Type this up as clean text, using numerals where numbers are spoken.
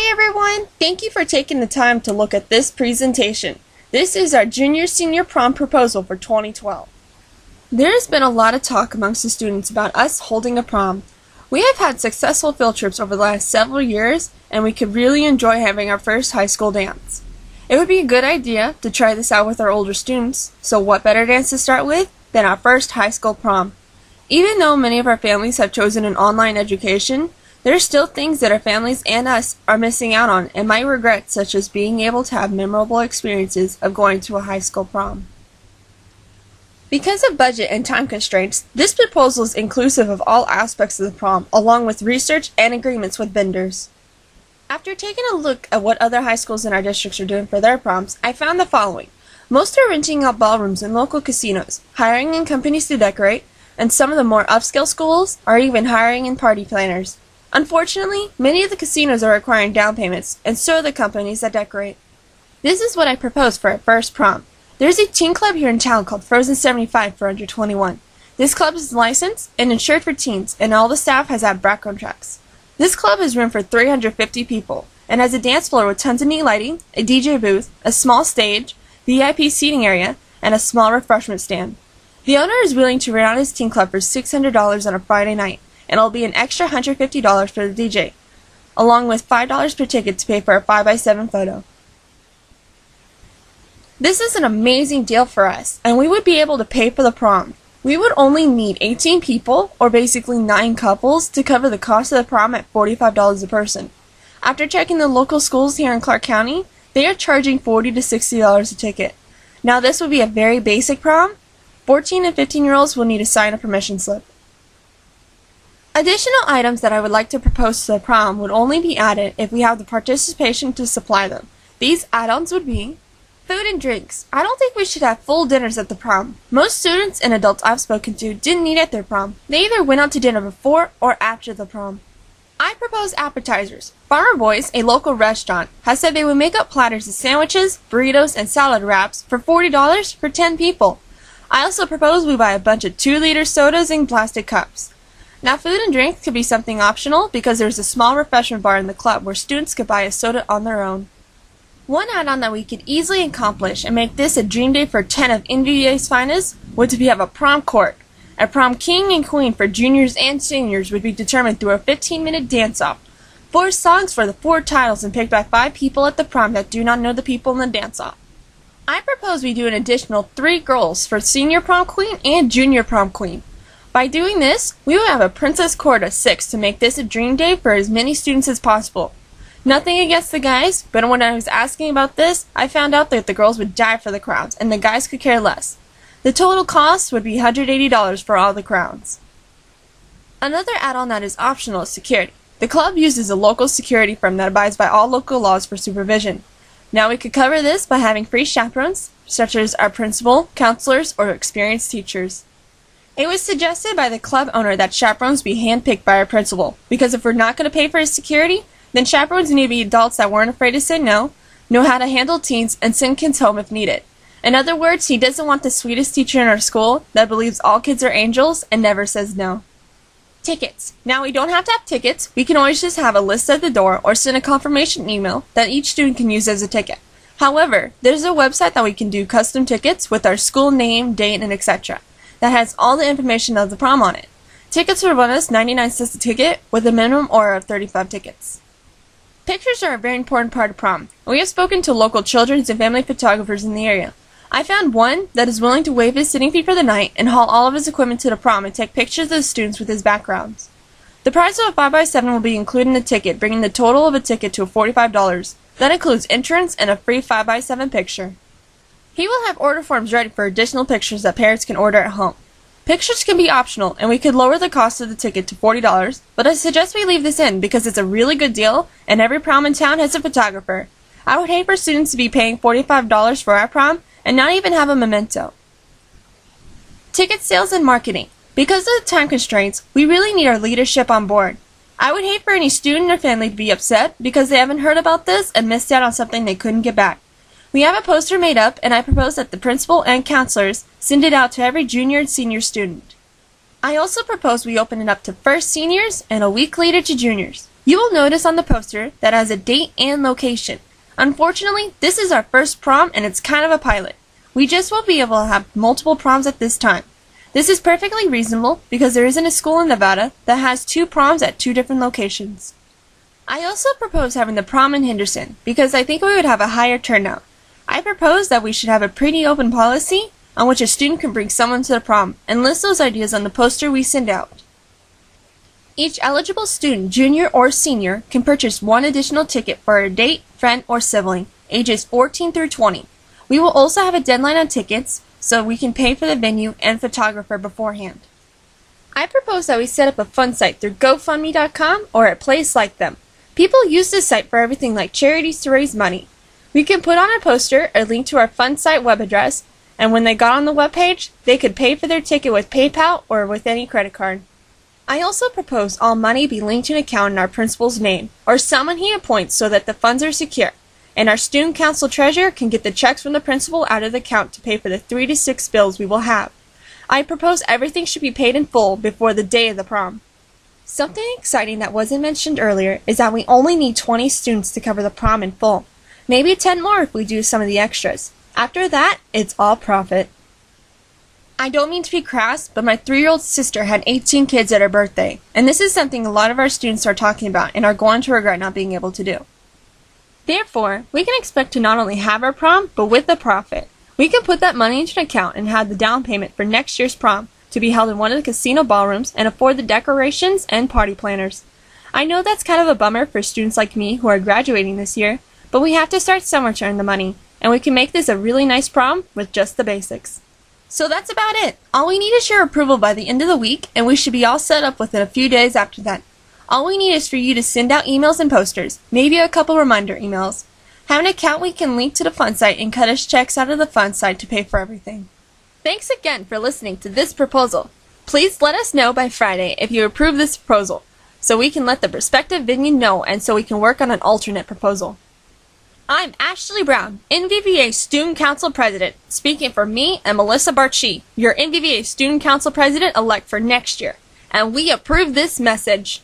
Hi everyone! Thank you for taking the time to look at this presentation. This is our Junior-Senior Prom proposal for 2012. There has been a lot of talk amongst the students about us holding a prom. We have had successful field trips over the last several years, and we could really enjoy having our first high school dance. It would be a good idea to try this out with our older students, so what better dance to start with than our first high school prom? Even though many of our families have chosen an online education, there are still things that our families and us are missing out on and might regret, such as being able to have memorable experiences of going to a high school prom. Because of budget and time constraints, this proposal is inclusive of all aspects of the prom, along with research and agreements with vendors. After taking a look at what other high schools in our districts are doing for their proms, I found the following. Most are renting out ballrooms in local casinos, hiring in companies to decorate, and some of the more upscale schools are even hiring in party planners. Unfortunately, many of the casinos are requiring down payments, and so are the companies that decorate. This is what I propose for our first prom. There's a teen club here in town called Frozen 75 for under 21. This club is licensed and insured for teens, and all the staff has had background checks. This club has room for 350 people, and has a dance floor with tons of neat lighting, a DJ booth, a small stage, VIP seating area, and a small refreshment stand. The owner is willing to rent out his teen club for $600 on a Friday night, and it'll be an extra $150 for the DJ, along with $5 per ticket to pay for a 5x7 photo. This is an amazing deal for us, and we would be able to pay for the prom. We would only need 18 people, or basically 9 couples, to cover the cost of the prom at $45 a person. After checking the local schools here in Clark County, they are charging $40 to $60 a ticket. Now this would be a very basic prom. 14 and 15-year-olds will need to sign a permission slip. Additional items that I would like to propose to the prom would only be added if we have the participation to supply them. These add-ons would be food and drinks. I don't think we should have full dinners at the prom. Most students and adults I've spoken to didn't eat at their prom. They either went out to dinner before or after the prom. I propose appetizers. Farmer Boys, a local restaurant, has said they would make up platters of sandwiches, burritos, and salad wraps for $40 for 10 people. I also propose we buy a bunch of 2-liter sodas in plastic cups. Now food and drink could be something optional because there's a small refreshment bar in the club where students could buy a soda on their own. One add-on that we could easily accomplish and make this a dream day for 10 of NVVA's finest would be to have a prom court. A prom king and queen for juniors and seniors would be determined through a 15-minute dance-off. 4 songs for the 4 titles and picked by 5 people at the prom that do not know the people in the dance-off. I propose we do an additional 3 girls for senior prom queen and junior prom queen. By doing this, we will have a princess court of 6 to make this a dream day for as many students as possible. Nothing against the guys, but when I was asking about this, I found out that the girls would die for the crowns, and the guys could care less. The total cost would be $180 for all the crowns. Another add-on that is optional is security. The club uses a local security firm that abides by all local laws for supervision. Now we could cover this by having free chaperones, such as our principal, counselors, or experienced teachers. It was suggested by the club owner that chaperones be handpicked by our principal, because if we're not going to pay for his security, then chaperones need to be adults that weren't afraid to say no, know how to handle teens, and send kids home if needed. In other words, he doesn't want the sweetest teacher in our school that believes all kids are angels and never says no. Tickets. Now we don't have to have tickets, we can always just have a list at the door or send a confirmation email that each student can use as a ticket. However, there's a website that we can do custom tickets with our school name, date, and etc. that has all the information of the prom on it. Tickets will run us 99 cents a ticket with a minimum order of 35 tickets. Pictures are a very important part of prom, and we have spoken to local children's and family photographers in the area. I found one that is willing to waive his sitting fee for the night and haul all of his equipment to the prom and take pictures of the students with his backgrounds. The price of a 5x7 will be included in the ticket, bringing the total of a ticket to $45. That includes entrance and a free 5x7 picture. He will have order forms ready for additional pictures that parents can order at home. Pictures can be optional, and we could lower the cost of the ticket to $40, but I suggest we leave this in because it's a really good deal, and every prom in town has a photographer. I would hate for students to be paying $45 for our prom and not even have a memento. Ticket sales and marketing. Because of the time constraints, we really need our leadership on board. I would hate for any student or family to be upset because they haven't heard about this and missed out on something they couldn't get back. We have a poster made up, and I propose that the principal and counselors send it out to every junior and senior student. I also propose we open it up to first seniors and a week later to juniors. You will notice on the poster that it has a date and location. Unfortunately, this is our first prom and it's kind of a pilot. We just won't be able to have multiple proms at this time. This is perfectly reasonable because there isn't a school in Nevada that has 2 proms at 2 different locations. I also propose having the prom in Henderson because I think we would have a higher turnout. I propose that we should have a pretty open policy on which a student can bring someone to the prom and list those ideas on the poster we send out. Each eligible student, junior or senior, can purchase 1 additional ticket for a date, friend, or sibling, ages 14 through 20. We will also have a deadline on tickets, so we can pay for the venue and photographer beforehand. I propose that we set up a fun site through GoFundMe.com or a place like them. People use this site for everything like charities to raise money. We can put on a poster a link to our fun site web address, and when they got on the webpage, they could pay for their ticket with PayPal or with any credit card. I also propose all money be linked to an account in our principal's name, or someone he appoints so that the funds are secure, and our student council treasurer can get the checks from the principal out of the account to pay for the 3 to 6 bills we will have. I propose everything should be paid in full before the day of the prom. Something exciting that wasn't mentioned earlier is that we only need 20 students to cover the prom in full. Maybe 10 more if we do some of the extras. After that, it's all profit. I don't mean to be crass, but my 3-year-old sister had 18 kids at her birthday, and this is something a lot of our students are talking about and are going to regret not being able to do. Therefore, we can expect to not only have our prom, but with a profit. We can put that money into an account and have the down payment for next year's prom to be held in one of the casino ballrooms and afford the decorations and party planners. I know that's kind of a bummer for students like me who are graduating this year, but we have to start somewhere to earn the money, and we can make this a really nice prom with just the basics. So that's about it. All we need is your approval by the end of the week, and we should be all set up within a few days after that. All we need is for you to send out emails and posters, maybe a couple reminder emails. Have an account we can link to the fun site and cut us checks out of the fun site to pay for everything. Thanks again for listening to this proposal. Please let us know by Friday if you approve this proposal, so we can let the prospective venue know and so we can work on an alternate proposal. I'm Ashley Brown, NVVA Student Council President, speaking for me and Melissa Barchi, your NVVA Student Council President-elect for next year, and we approve this message.